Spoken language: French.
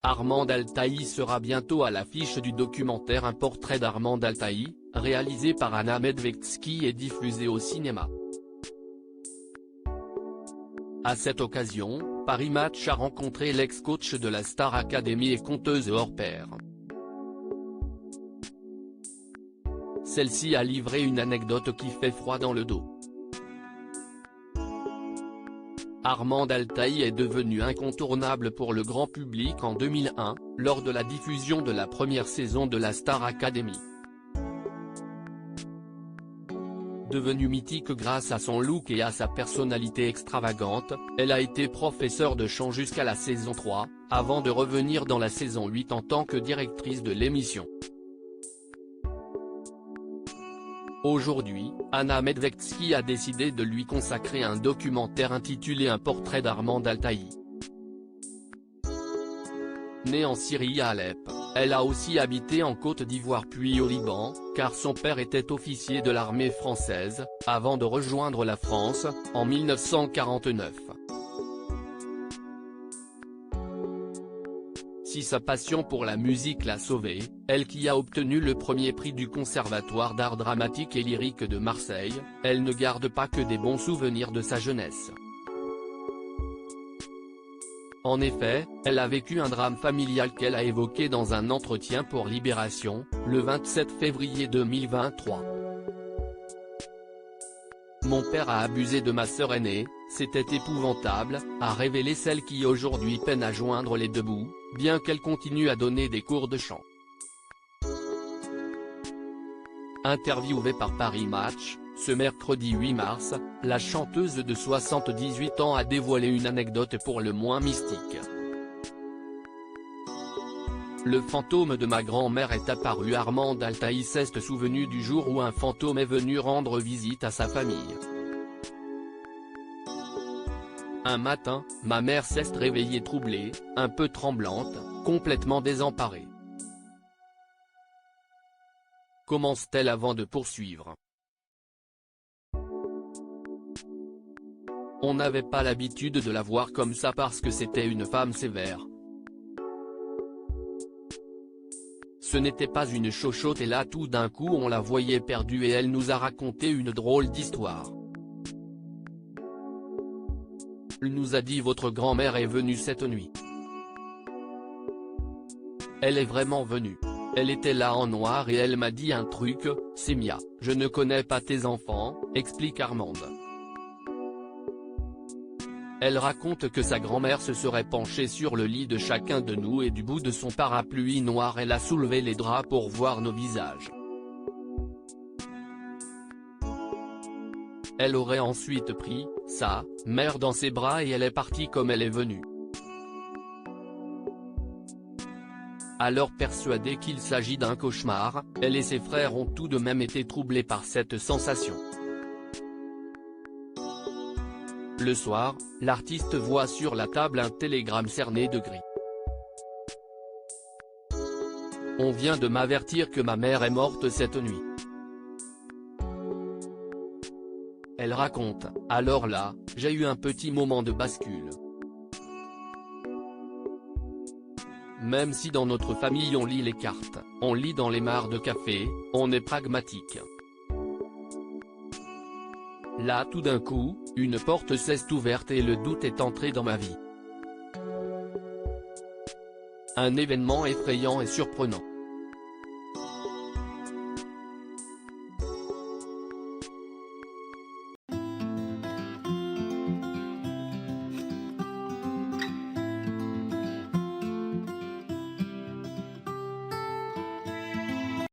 Armand Altaï sera bientôt à l'affiche du documentaire Un portrait d'Armand Altaï, réalisé par Anna Medvecki et diffusé au cinéma. À cette occasion, Paris Match a rencontré l'ex-coach de la Star Academy et conteuse hors pair. Celle-ci a livré une anecdote qui fait froid dans le dos. Armand Altaï est devenu incontournable pour le grand public en 2001, lors de la diffusion de la première saison de la Star Academy. Devenue mythique grâce à son look et à sa personnalité extravagante, elle a été professeure de chant jusqu'à la saison 3, avant de revenir dans la saison 8 en tant que directrice de l'émission. Aujourd'hui, Anna Medvecki a décidé de lui consacrer un documentaire intitulé Un portrait d'Armand Altaï. Née en Syrie à Alep, elle a aussi habité en Côte d'Ivoire puis au Liban, car son père était officier de l'armée française, avant de rejoindre la France, en 1949. Si sa passion pour la musique l'a sauvée, elle qui a obtenu le premier prix du Conservatoire d'art dramatique et lyrique de Marseille, elle ne garde pas que des bons souvenirs de sa jeunesse. En effet, elle a vécu un drame familial qu'elle a évoqué dans un entretien pour Libération, le 27 février 2023. Mon père a abusé de ma sœur aînée, c'était épouvantable, a révélé celle qui aujourd'hui peine à joindre les deux bouts, bien qu'elle continue à donner des cours de chant. Interviewée par Paris Match, ce mercredi 8 mars, la chanteuse de 78 ans a dévoilé une anecdote pour le moins mystique. Le fantôme de ma grand-mère est apparu. Armand Altaï s'est souvenu du jour où un fantôme est venu rendre visite à sa famille. Un matin, ma mère s'est réveillée troublée, un peu tremblante, complètement désemparée. Commence-t-elle avant de poursuivre. On n'avait pas l'habitude de la voir comme ça parce que c'était une femme sévère. Ce n'était pas une chochotte et là tout d'un coup on la voyait perdue et elle nous a raconté une drôle d'histoire. Elle nous a dit votre grand-mère est venue cette nuit. Elle est vraiment venue. Elle était là en noir et elle m'a dit un truc, Simia, je ne connais pas tes enfants, explique Armande. Elle raconte que sa grand-mère se serait penchée sur le lit de chacun de nous et du bout de son parapluie noir elle a soulevé les draps pour voir nos visages. Elle aurait ensuite pris sa mère dans ses bras et elle est partie comme elle est venue. Alors persuadée qu'il s'agit d'un cauchemar, elle et ses frères ont tout de même été troublés par cette sensation. Le soir, l'artiste voit sur la table un télégramme cerné de gris. On vient de m'avertir que ma mère est morte cette nuit. Elle raconte, alors là, j'ai eu un petit moment de bascule. Même si dans notre famille on lit les cartes, on lit dans les mares de café, on est pragmatique. Là tout d'un coup, une porte s'est ouverte et le doute est entré dans ma vie. Un événement effrayant et surprenant.